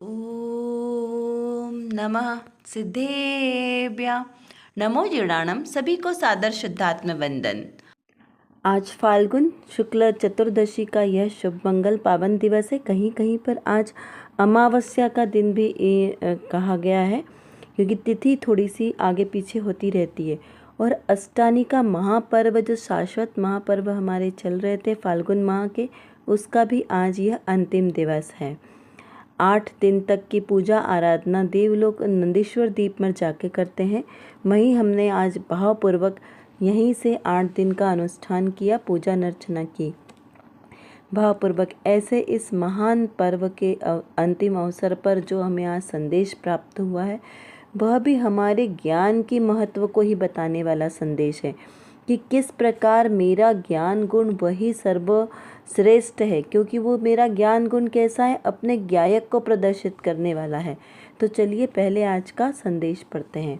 ओम नमः सिद्धेभ्य नमो जीर्णाणम। सभी को सादर शुद्धात्म वंदन। आज फाल्गुन शुक्ल चतुर्दशी का यह शुभ मंगल पावन दिवस है। कहीं कहीं पर आज अमावस्या का दिन भी कहा गया है, क्योंकि तिथि थोड़ी सी आगे पीछे होती रहती है। और अष्टानी का महापर्व, जो शाश्वत महापर्व हमारे चल रहे थे फाल्गुन माह के, उसका भी आज यह अंतिम दिवस है। 8 दिन तक की पूजा आराधना देवलोक नंदीश्वर दीप में जाके करते हैं। वहीं हमने आज भावपूर्वक यहीं से 8 दिन का अनुष्ठान किया, पूजा अर्चना की भावपूर्वक। ऐसे इस महान पर्व के अंतिम अवसर पर जो हमें आज संदेश प्राप्त हुआ है, वह भी हमारे ज्ञान की महत्व को ही बताने वाला संदेश है कि किस प्रकार मेरा ज्ञान गुण वही सर्वश्रेष्ठ है, क्योंकि वो मेरा ज्ञान गुण कैसा है, अपने ज्ञायक को प्रदर्शित करने वाला है। तो चलिए पहले आज का संदेश पढ़ते हैं।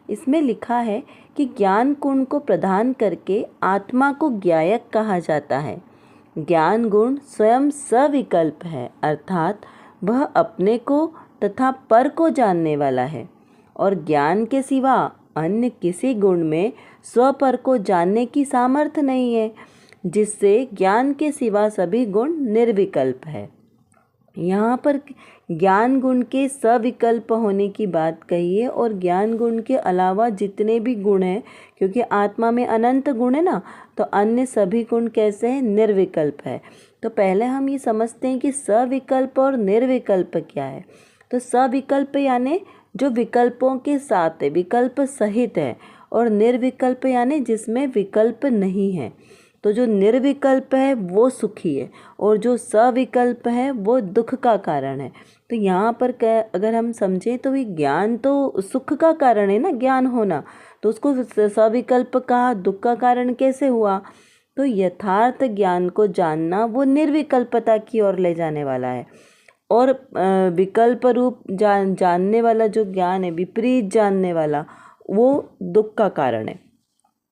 इसमें लिखा है कि ज्ञान गुण को प्रदान करके आत्मा को ज्ञायक कहा जाता है। ज्ञान गुण स्वयं सविकल्प है, अर्थात वह अपने को तथा पर को जानने वाला है, और ज्ञान के सिवा अन्य किसी गुण में स्वपर को जानने की सामर्थ्य नहीं है, जिससे ज्ञान के सिवा सभी गुण निर्विकल्प है। यहाँ पर ज्ञान गुण के सविकल्प होने की बात कही है, और ज्ञान गुण के अलावा जितने भी गुण हैं, क्योंकि आत्मा में अनंत गुण है ना, तो अन्य सभी गुण कैसे हैं, निर्विकल्प है। तो पहले हम ये समझते हैं कि सविकल्प और निर्विकल्प क्या है। तो सविकल्प यानी जो विकल्पों के साथ है, विकल्प सहित है, और निर्विकल्प यानी जिसमें विकल्प नहीं है। तो जो निर्विकल्प है वो सुखी है, और जो सविकल्प है वो दुख का कारण है। तो यहाँ पर अगर हम समझें तो ये ज्ञान तो सुख का कारण है ना, ज्ञान होना, तो उसको सविकल्प कहा, दुख का कारण कैसे हुआ। तो यथार्थ ज्ञान को जानना वो निर्विकल्पता की ओर ले जाने वाला है, और विकल्प रूप जानने वाला जो ज्ञान है, विपरीत जानने वाला, वो दुख का कारण है।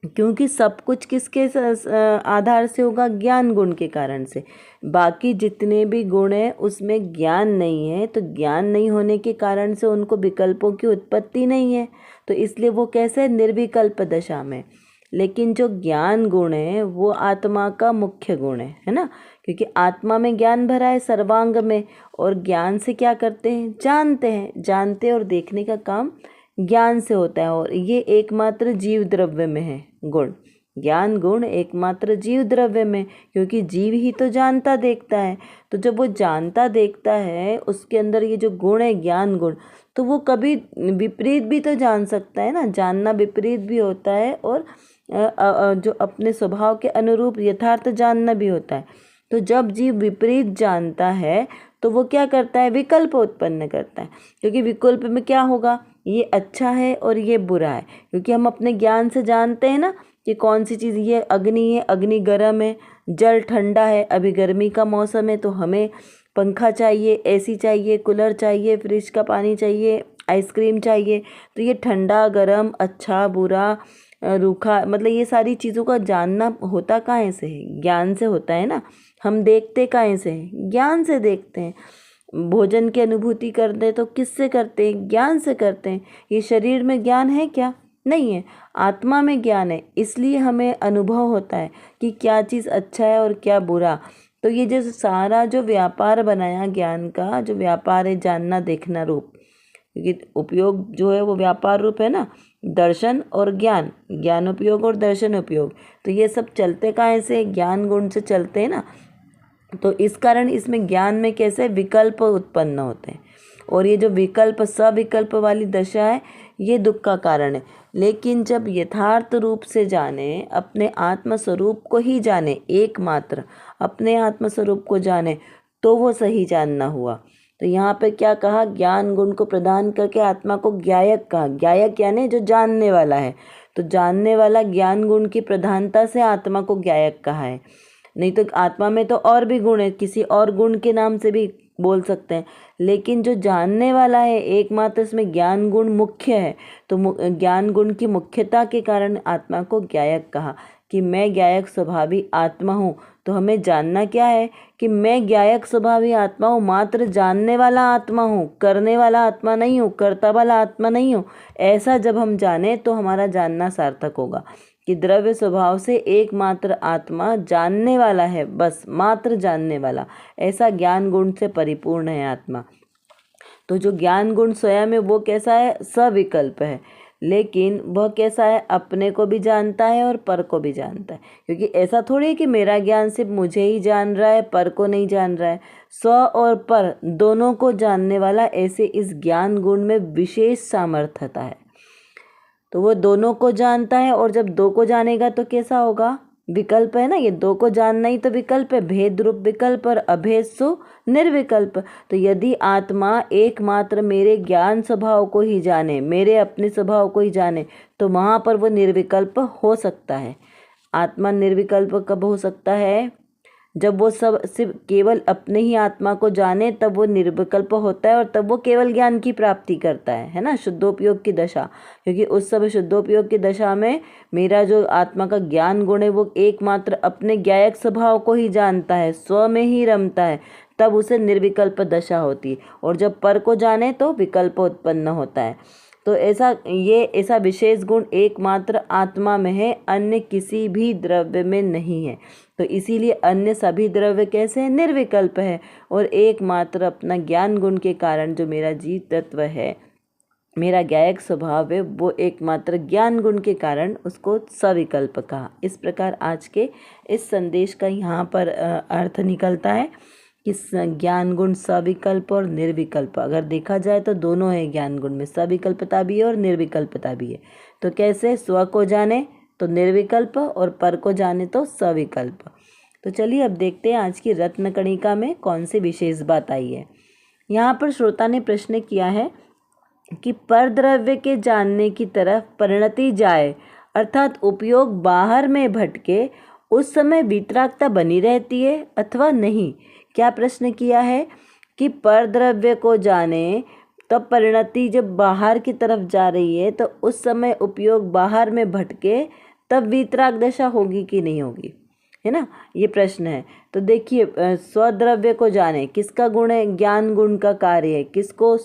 क्योंकि सब कुछ किसके आधार से होगा, ज्ञान गुण के कारण से। बाकी जितने भी गुण हैं उसमें ज्ञान नहीं है, तो ज्ञान नहीं होने के कारण से उनको विकल्पों की उत्पत्ति नहीं है, तो इसलिए वो कैसे, निर्विकल्प दशा में। लेकिन जो ज्ञान गुण है वो आत्मा का मुख्य गुण है ना, क्योंकि आत्मा में ज्ञान भरा है सर्वांग में, और ज्ञान से क्या करते हैं, जानते हैं। जानते और देखने का काम ज्ञान से होता है, और ये एकमात्र जीव द्रव्य में है गुण। ज्ञान गुण एकमात्र जीव द्रव्य में, क्योंकि जीव ही तो जानता देखता है। तो जब वो जानता देखता है, उसके अंदर ये जो गुण है ज्ञान गुण, तो वो कभी विपरीत भी तो जान सकता है ना। जानना विपरीत भी होता है, और जो अपने स्वभाव के अनुरूप यथार्थ जानना भी होता है। तो जब जीव विपरीत जानता है तो वो क्या करता है, विकल्प उत्पन्न करता है। क्योंकि विकल्प में क्या होगा, ये अच्छा है और ये बुरा है, क्योंकि हम अपने ज्ञान से जानते हैं ना कि कौन सी चीज़, ये अग्नि है, अग्नि गर्म है, जल ठंडा है, अभी गर्मी का मौसम है तो हमें पंखा चाहिए, एसी चाहिए, कूलर चाहिए, फ्रिज का पानी चाहिए, आइसक्रीम चाहिए। तो ये ठंडा गर्म, अच्छा बुरा, रूखा, मतलब ये सारी चीज़ों का जानना होता काहे से है, ज्ञान से होता है ना। हम देखते काहे से हैं, ज्ञान से देखते हैं। भोजन की अनुभूति करते तो किससे करते हैं, ज्ञान से करते हैं। ये शरीर में ज्ञान है क्या, नहीं है, आत्मा में ज्ञान है, इसलिए हमें अनुभव होता है कि क्या चीज़ अच्छा है और क्या बुरा। तो ये जो सारा जो व्यापार बनाया ज्ञान का, जो व्यापार है जानना देखना रूप, क्योंकि उपयोग जो है वो व्यापार रूप है ना, दर्शन और ज्ञान, ज्ञान उपयोग और दर्शन उपयोग, तो ये सब चलते काहे से, ज्ञान गुण से चलते हैं ना। तो इस कारण इसमें ज्ञान में कैसे विकल्प उत्पन्न होते हैं, और ये जो विकल्प सविकल्प वाली दशा है ये दुख का कारण है। लेकिन जब यथार्थ रूप से जाने, अपने आत्म स्वरूप को ही जाने, एकमात्र अपने आत्म स्वरूप को जाने, तो वो सही जानना हुआ। तो यहाँ पे क्या कहा, ज्ञान गुण को प्रदान करके आत्मा को ज्ञायक कहा। ज्ञायक यानी जो जानने वाला है, तो जानने वाला ज्ञान गुण की प्रधानता से आत्मा को ज्ञायक कहा है। नहीं तो आत्मा में तो और भी गुण है, किसी और गुण के नाम से भी बोल सकते हैं, लेकिन जो जानने वाला है एकमात्र इसमें ज्ञान गुण मुख्य है। तो ज्ञान गुण की मुख्यता के कारण आत्मा को ज्ञायक कहा। कि मैं ज्ञायक स्वभावी आत्मा हूँ, तो हमें जानना क्या है कि मैं ज्ञायक स्वभावी आत्मा हूँ, मात्र जानने वाला आत्मा हूँ, करने वाला आत्मा नहीं हूँ, कर्ता वाला आत्मा नहीं हूँ। ऐसा जब हम जाने तो हमारा जानना सार्थक होगा कि द्रव्य स्वभाव से एकमात्र आत्मा जानने वाला है, बस मात्र जानने वाला, ऐसा ज्ञान गुण से परिपूर्ण है आत्मा। तो जो ज्ञान गुण स्वयं है वो कैसा है? सविकल्प है। लेकिन वह कैसा है? अपने को भी जानता है और पर को भी जानता है, क्योंकि ऐसा थोड़ी है कि मेरा ज्ञान सिर्फ मुझे ही जान रहा है, पर को नहीं जान रहा है। स्व और पर दोनों को जानने वाला ऐसे इस ज्ञान गुण में विशेष सामर्थ्यता है। तो वो दोनों को जानता है, और जब दो को जानेगा तो कैसा होगा? विकल्प है ना, ये दो को जानना ही तो विकल्प है, भेद रूप विकल्प, और अभेद सो निर्विकल्प। तो यदि आत्मा एकमात्र मेरे ज्ञान स्वभाव को ही जाने, मेरे अपने स्वभाव को ही जाने, तो वहाँ पर वो निर्विकल्प हो सकता है। आत्मा निर्विकल्प कब हो सकता है? जब वो सब सिर्फ केवल अपने ही आत्मा को जाने, तब वो निर्विकल्प होता है, और तब वो केवल ज्ञान की प्राप्ति करता है ना, शुद्धोपयोग की दशा। क्योंकि उस समय शुद्धोपयोग की दशा में मेरा जो आत्मा का ज्ञान गुण है वो एकमात्र अपने ज्ञायक स्वभाव को ही जानता है, स्व में ही रमता है, तब उसे निर्विकल्प दशा होती है। और जब पर को जाने तो विकल्प उत्पन्न होता है। तो ऐसा विशेष गुण एकमात्र आत्मा में है, अन्य किसी भी द्रव्य में नहीं है। तो इसीलिए अन्य सभी द्रव्य कैसे हैं? निर्विकल्प है। और एकमात्र अपना ज्ञान गुण के कारण जो मेरा जीव तत्व है, मेरा ज्ञायक स्वभाव है, वो एकमात्र ज्ञान गुण के कारण उसको सविकल्प कहा। इस प्रकार आज के इस संदेश का यहाँ पर अर्थ निकलता है कि ज्ञान गुण सविकल्प और निर्विकल्प, अगर देखा जाए तो दोनों है ज्ञान गुण में, सविकल्पता भी है और निर्विकल्पता भी है। तो कैसे? स्व को जाने तो निर्विकल्प, और पर को जाने तो सविकल्प। तो चलिए अब देखते हैं आज की रत्न कणिका में कौन सी विशेष बात आई है। यहाँ पर श्रोता ने प्रश्न किया है कि पर द्रव्य के जानने की तरफ परिणति जाए, अर्थात उपयोग बाहर में भटके, उस समय वीतरागता बनी रहती है अथवा नहीं। क्या प्रश्न किया है कि पर द्रव्य को जाने, तब परिणति जब बाहर की तरफ जा रही है, तो उस समय उपयोग बाहर में भटके, तब वीतराग दशा होगी कि नहीं होगी, है ना, ये प्रश्न है। तो देखिए, स्वद्रव्य को जाने किसका गुण है? ज्ञान गुण का कार्य है। किसको?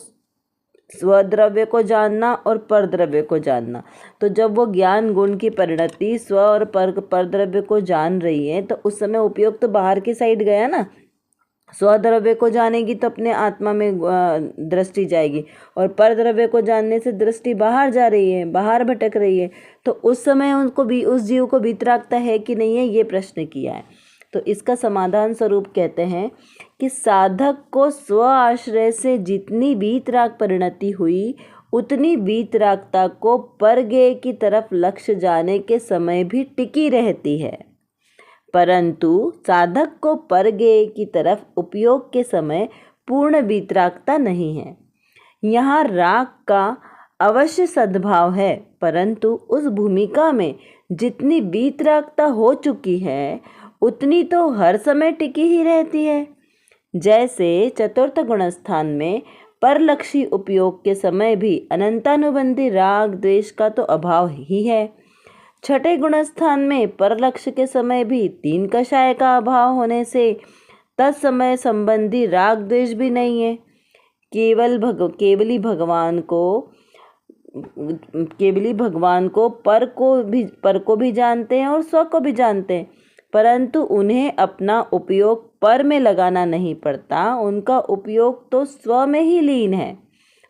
स्वद्रव्य को जानना और परद्रव्य को जानना। तो जब वो ज्ञान गुण की परिणति स्व और परद्रव्य को जान रही है, तो उस समय उपयोग तो बाहर की साइड गया ना। स्वद्रव्य को जानेगी तो अपने आत्मा में दृष्टि जाएगी, और परद्रव्य को जानने से दृष्टि बाहर जा रही है, बाहर भटक रही है। तो उस समय उनको भी, उस जीव को वीतरागता है कि नहीं है, ये प्रश्न किया है। तो इसका समाधान स्वरूप कहते हैं कि साधक को स्व आश्रय से जितनी वीतराग परिणति हुई, उतनी वीतरागता को परगेय की तरफ लक्ष्य जाने के समय भी टिकी रहती है, परंतु साधक को परगेय की तरफ उपयोग के समय पूर्ण वीतरागता नहीं है। यहाँ राग का अवश्य सद्भाव है, परंतु उस भूमिका में जितनी वीतरागता हो चुकी है, उतनी तो हर समय टिकी ही रहती है। जैसे चतुर्थ गुणस्थान में परलक्षी उपयोग के समय भी अनंतानुबंधी राग द्वेष का तो अभाव ही है। छठे गुणस्थान में परलक्ष्य के समय भी तीन कषाय का अभाव होने से तत्समय संबंधी राग द्वेष भी नहीं है। केवली भगवान को पर को भी जानते हैं और स्व को भी जानते हैं, परंतु उन्हें अपना उपयोग पर में लगाना नहीं पड़ता, उनका उपयोग तो स्व में ही लीन है।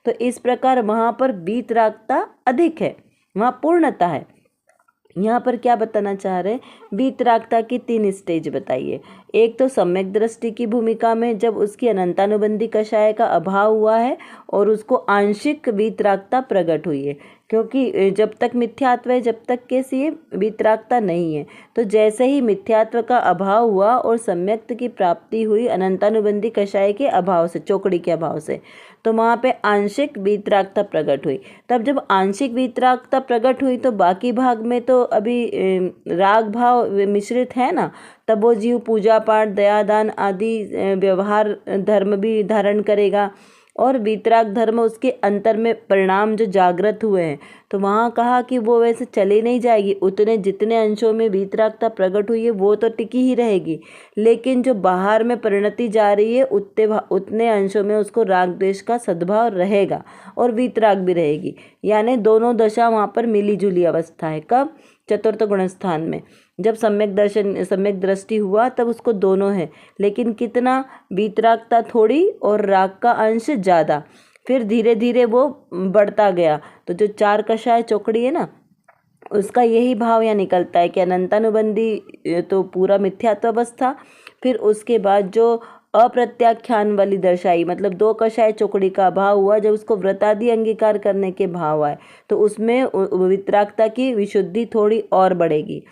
तो इस प्रकार वहाँ पर वीतरागता अधिक है, वहाँ पूर्णता है। यहाँ पर क्या बताना चाह रहे हैं? वीतरागता की तीन स्टेज बताइए। एक तो सम्यक दृष्टि की भूमिका में जब उसकी अनंतानुबंधी कषाय का अभाव हुआ है और उसको आंशिक वीतरागता प्रकट हुई है, क्योंकि जब तक मिथ्यात्व है, जब तक कैसी है? वीतरागता नहीं है। तो जैसे ही मिथ्यात्व का अभाव हुआ और सम्यक्त की प्राप्ति हुई अनंतानुबंधी कषाय के अभाव से, चौकड़ी के अभाव से, तो वहाँ पे आंशिक वीतरागता प्रकट हुई। तब जब आंशिक वीतरागता प्रकट हुई तो बाकी भाग में तो अभी राग भाव मिश्रित है ना, तब वो जीव पूजा पाठ, दयादान आदि व्यवहार धर्म भी धारण करेगा, और वीतराग धर्म उसके अंतर में परिणाम जो जागृत हुए हैं। तो वहाँ कहा कि वो वैसे चली नहीं जाएगी, उतने जितने अंशों में वीतरागता प्रकट हुई है वो तो टिकी ही रहेगी, लेकिन जो बाहर में परिणति जा रही है उतने अंशों में उसको राग द्वेष का सद्भाव रहेगा और वीतराग भी रहेगी। यानी दोनों दशा वहाँ पर मिली जुली अवस्था है। कब? चतुर्थ गुणस्थान में। जब सम्यक दृष्टि हुआ तब उसको दोनों है, लेकिन कितना? वीतरागता थोड़ी और राग का अंश ज़्यादा। फिर धीरे धीरे वो बढ़ता गया। तो जो चार कषाय चौकड़ी है ना, उसका यही भाव यहाँ निकलता है कि अनंतानुबंधी तो पूरा मिथ्यात्व अवस्था। फिर उसके बाद जो अप्रत्याख्यान वाली दर्शाई, मतलब दो कषाय चौकड़ी का भाव हुआ, जब उसको व्रतादि अंगीकार करने के भाव आए तो उसमें वितरागता की विशुद्धि थोड़ी और बढ़ेगी।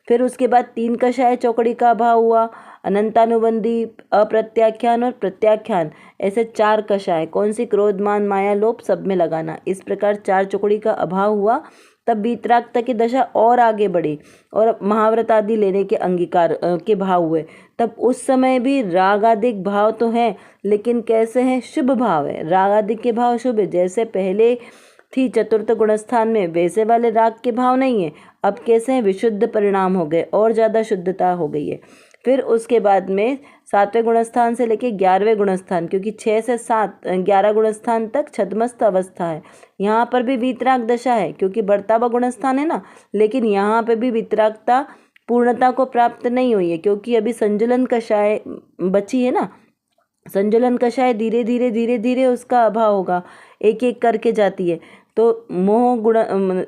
फिर उसके बाद तीन कषाय चौकड़ी का भाव हुआ, अनंतानुबंधी, अप्रत्याख्यान और प्रत्याख्यान, ऐसे चार कषाय। कौन सी? क्रोध, मान, माया, लोभ, सब में लगाना। इस प्रकार चार चौकड़ी का अभाव हुआ। तब वीतरागता की दशा और आगे बढ़ी और महाव्रत आदि लेने के अंगीकार के भाव हुए। तब उस समय भी रागादिक भाव तो हैं, लेकिन कैसे हैं? शुभ भाव है। रागादिक के भाव शुभ है। जैसे पहले थी चतुर्थ गुणस्थान में वैसे वाले राग के भाव नहीं है। अब कैसे हैं? विशुद्ध परिणाम हो गए और ज़्यादा शुद्धता हो गई है। फिर उसके बाद में सातवें गुणस्थान से लेके 11वें गुणस्थान, क्योंकि 6 से 11 गुणस्थान तक छद्मस्त अवस्था है। यहाँ पर भी वीतराग दशा है, क्योंकि बढ़ता हुआ गुणस्थान है ना, लेकिन यहाँ पे भी वीतरागता पूर्णता को प्राप्त नहीं हुई है, क्योंकि अभी संजुलन कषाय बची है ना। संजुलन कषाय धीरे धीरे उसका अभाव होगा, एक एक करके जाती है। तो मोह गुण,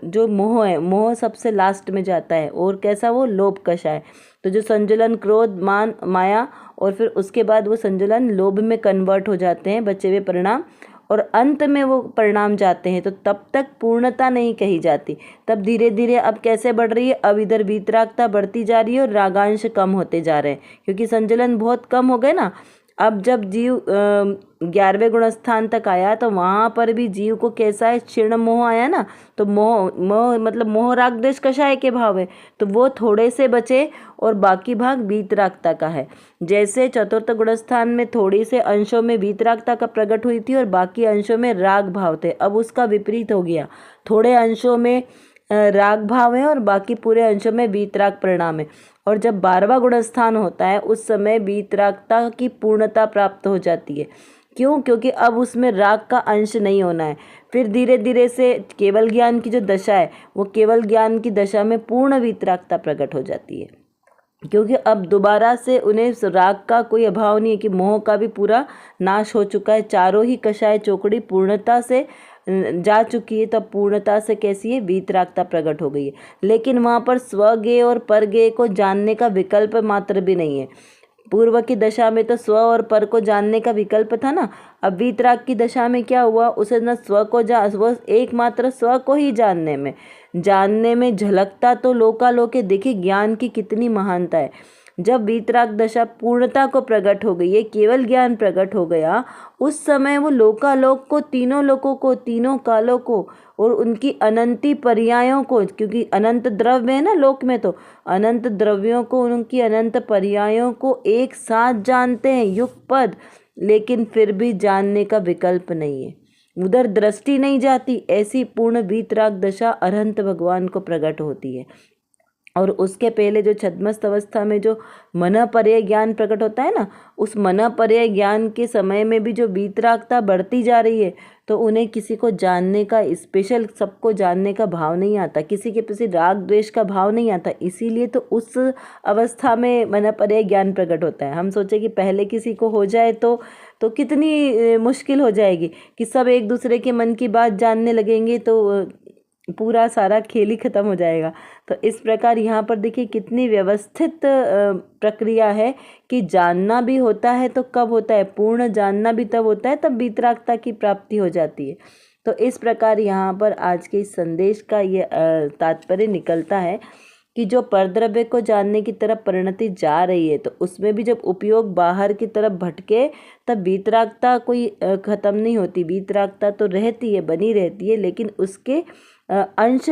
जो मोह है, मोह सबसे लास्ट में जाता है। और कैसा? वो लोभ कषाय। तो जो संजुलन, क्रोध, मान, माया, और फिर उसके बाद वो संजुलन लोभ में कन्वर्ट हो जाते हैं बचे हुए परिणाम, और अंत में वो परिणाम जाते हैं। तो तब तक पूर्णता नहीं कही जाती। तब धीरे धीरे अब कैसे बढ़ रही है? अब इधर वीतरागता बढ़ती जा रही है और रागांश कम होते जा रहे हैं, क्योंकि संजुलन बहुत कम हो गए ना। अब जब जीव 11वें गुणस्थान तक आया तो वहाँ पर भी जीव को कैसा है? क्षीण मोह आया ना। तो मोह मतलब मोह राग द्वेष कषाय के भाव है, तो वो थोड़े से बचे और बाकी भाग वीतरागता का है। जैसे चतुर्थ गुणस्थान में थोड़ी से अंशों में वीतरागता का प्रकट हुई थी और बाकी अंशों में राग भाव थे, अब उसका विपरीत हो गया। थोड़े अंशों में राग भाव है और बाकी पूरे अंशों में वीतराग परिणाम है। और जब 12वां गुणस्थान होता है उस समय वीतरागता की पूर्णता प्राप्त हो जाती है। क्यों? क्योंकि अब उसमें राग का अंश नहीं होना है। फिर धीरे धीरे से केवल ज्ञान की जो दशा है, वो केवल ज्ञान की दशा में पूर्ण वीतरागता प्रकट हो जाती है, क्योंकि अब दोबारा से उन्हें राग का कोई अभाव नहीं है, कि मोह का भी पूरा नाश हो चुका है। चारों ही कषाय चौकड़ी पूर्णता से जा चुकी है। तब पूर्णता से कैसी है? वीतरागता प्रकट हो गई है। लेकिन वहाँ पर स्वगेय और परगेय को जानने का विकल्प मात्र भी नहीं है। पूर्व की दशा में तो स्व और पर को जानने का विकल्प था ना। अब वीतराग की दशा में क्या हुआ? उसे न स्व को वो एकमात्र स्व को ही जानने में झलकता तो लोकालोके। देखिए ज्ञान की कितनी महानता है। जब वीतराग दशा पूर्णता को प्रकट हो गई है, केवल ज्ञान प्रकट हो गया, उस समय वो लोकालोक को, तीनों लोकों को, तीनों कालों को और उनकी अनंती पर्यायों को, क्योंकि अनंत द्रव्य है ना लोक में, तो अनंत द्रव्यों को, उनकी अनंत पर्यायों को एक साथ जानते हैं युगपद। लेकिन फिर भी जानने का विकल्प नहीं है, उधर दृष्टि नहीं जाती। ऐसी पूर्ण वीतराग दशा अरहंत भगवान को प्रकट होती है। और उसके पहले जो छद्मस्त अवस्था में जो मन पर्यय ज्ञान प्रकट होता है ना, उस मन पर्यय ज्ञान के समय में भी जो वीतरागता बढ़ती जा रही है, तो उन्हें किसी को जानने का, स्पेशल सबको जानने का भाव नहीं आता, किसी के प्रति राग द्वेष का भाव नहीं आता। इसीलिए तो उस अवस्था में मन पर्यय ज्ञान प्रकट होता है। हम सोचे कि पहले किसी को हो जाए तो कितनी मुश्किल हो जाएगी, कि सब एक दूसरे के मन की बात जानने लगेंगे, तो पूरा सारा खेल ही खत्म हो जाएगा। तो इस प्रकार यहाँ पर देखिए कितनी व्यवस्थित प्रक्रिया है, कि जानना भी होता है तो कब होता है? पूर्ण जानना भी तब होता है, तब वीतरागता की प्राप्ति हो जाती है। तो इस प्रकार यहाँ पर आज के इस संदेश का ये तात्पर्य निकलता है कि जो परद्रव्य को जानने की तरफ परिणति जा रही है, तो उसमें भी जब उपयोग बाहर की तरफ भटके, तब वीतरागता कोई खत्म नहीं होती। वीतरागता तो रहती है, बनी रहती है, लेकिन उसके अंश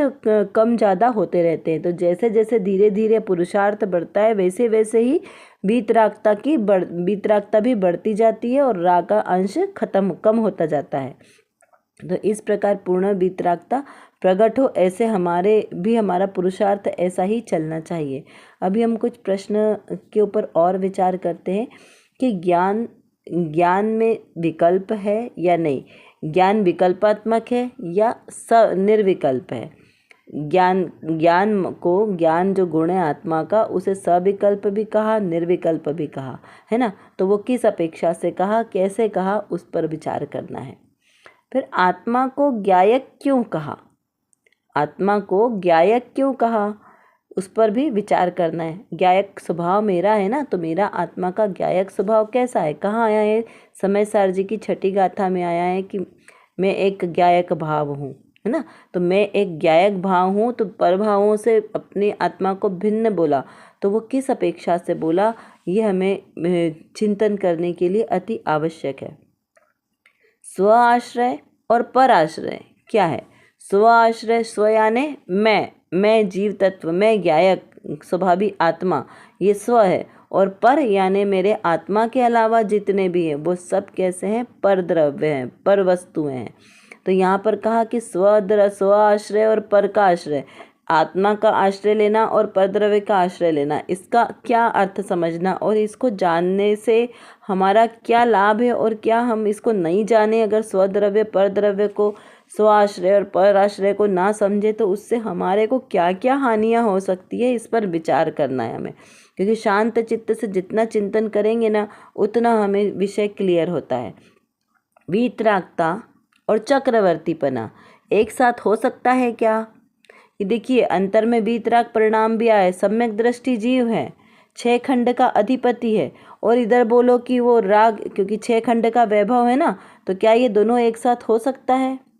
कम ज़्यादा होते रहते हैं। तो जैसे जैसे धीरे धीरे पुरुषार्थ बढ़ता है वैसे वैसे ही वीतरागता भी बढ़ती जाती है और राग का अंश कम होता जाता है। तो इस प्रकार पूर्ण वीतरागता प्रकट हो, ऐसे हमारा पुरुषार्थ ऐसा ही चलना चाहिए। अभी हम कुछ प्रश्न के ऊपर और विचार करते हैं कि ज्ञान में विकल्प है या नहीं, ज्ञान विकल्पात्मक है या निर्विकल्प है। ज्ञान जो गुण है आत्मा का, उसे सविकल्प भी कहा, निर्विकल्प भी कहा, है ना। तो वो किस अपेक्षा से कहा, कैसे कहा, उस पर विचार करना है। फिर आत्मा को ज्ञायक क्यों कहा, उस पर भी विचार करना है। ज्ञायक स्वभाव मेरा है ना, तो मेरा आत्मा का ज्ञायक स्वभाव कैसा है, कहाँ आया है। समय सार जी की छठी गाथा में आया है कि मैं एक ज्ञायक भाव हूँ, है ना। तो मैं एक ज्ञायक भाव हूँ, तो परभावों से अपनी आत्मा को भिन्न बोला, तो वो किस अपेक्षा से बोला, ये हमें चिंतन करने के लिए अति आवश्यक है। स्व आश्रय और पर आश्रय क्या है। स्व आश्रय, स्व यानी मैं जीव तत्व, मैं ज्ञायक स्वाभाविक आत्मा, ये स्व है। और पर यानी मेरे आत्मा के अलावा जितने भी हैं वो सब कैसे हैं, पर द्रव्य हैं, पर वस्तुएं हैं। तो यहाँ पर कहा कि स्व आश्रय और पर का आश्रय, आत्मा का आश्रय लेना और परद्रव्य का आश्रय लेना, इसका क्या अर्थ समझना और इसको जानने से हमारा क्या लाभ है और क्या हम इसको नहीं जाने। अगर स्वद्रव्य परद्रव्य को, स्व आश्रय और पर आश्रय को ना समझे तो उससे हमारे को क्या क्या हानियाँ हो सकती है, इस पर विचार करना है हमें। क्योंकि शांत चित्त से जितना चिंतन करेंगे ना, उतना हमें विषय क्लियर होता है। वीतरागता और चक्रवर्तीपना एक साथ हो सकता है क्या। ये देखिए, अंतर में वीतराग परिणाम भी आए, सम्यक दृष्टि जीव है, 6 खंड का अधिपति है, और इधर बोलो कि वो राग, क्योंकि 6 खंड का वैभव है ना, तो क्या ये दोनों एक साथ हो सकता है।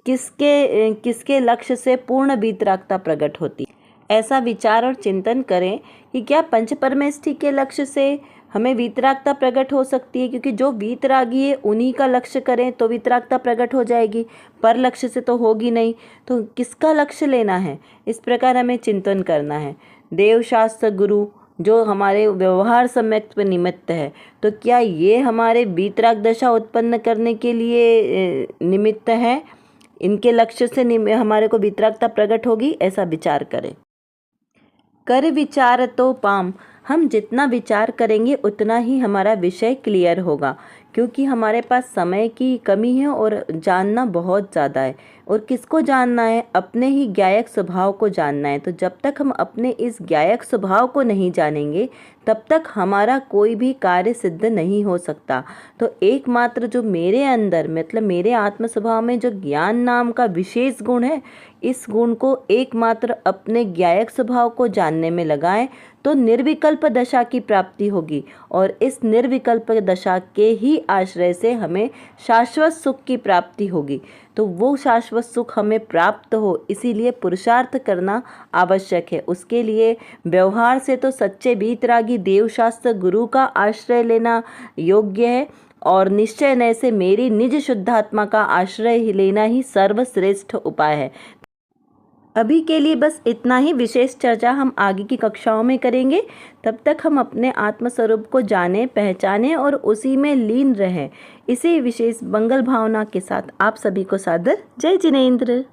किसके लक्ष्य से पूर्ण वीतरागता प्रकट होती, ऐसा विचार और चिंतन करें कि क्या पंच परमेष्ठी के लक्ष्य से हमें वीतरागता प्रकट हो सकती है। क्योंकि जो वीतरागी है उन्हीं का लक्ष्य करें तो वीतरागता प्रकट हो जाएगी, पर लक्ष्य से तो होगी नहीं। तो किसका लक्ष्य लेना है, इस प्रकार हमें चिंतन करना है। देवशास्त्र गुरु जो हमारे व्यवहार सम्यक पर निमित्त है, तो क्या ये हमारे वीतराग दशा उत्पन्न करने के लिए निमित्त है, इनके लक्ष्य से हमारे को वीतरागता प्रकट होगी, ऐसा विचार करें। कर विचार तो पाम, हम जितना विचार करेंगे उतना ही हमारा विषय क्लियर होगा। क्योंकि हमारे पास समय की कमी है और जानना बहुत ज़्यादा है। और किसको जानना है, अपने ही ज्ञायक स्वभाव को जानना है। तो जब तक हम अपने इस ज्ञायक स्वभाव को नहीं जानेंगे तब तक हमारा कोई भी कार्य सिद्ध नहीं हो सकता। तो एकमात्र जो मेरे अंदर, मतलब मेरे आत्म स्वभाव में जो ज्ञान नाम का विशेष गुण है, इस गुण को एकमात्र अपने ज्ञायक स्वभाव को जानने में लगाएं तो निर्विकल्प दशा की प्राप्ति होगी। और इस निर्विकल्प दशा के ही आश्रय से हमें शाश्वत सुख की प्राप्ति होगी। तो वो शाश्वत सुख हमें प्राप्त हो, इसीलिए पुरुषार्थ करना आवश्यक है। उसके लिए व्यवहार से तो सच्चे वीतरागी देवशास्त्र गुरु का आश्रय लेना योग्य है, और निश्चय नय से मेरी निज शुद्धात्मा का आश्रय लेना ही सर्वश्रेष्ठ उपाय है। अभी के लिए बस इतना ही। विशेष चर्चा हम आगे की कक्षाओं में करेंगे। तब तक हम अपने आत्मस्वरूप को जानें, पहचानें और उसी में लीन रहें। इसी विशेष मंगल भावना के साथ आप सभी को सादर जय जिनेंद्र।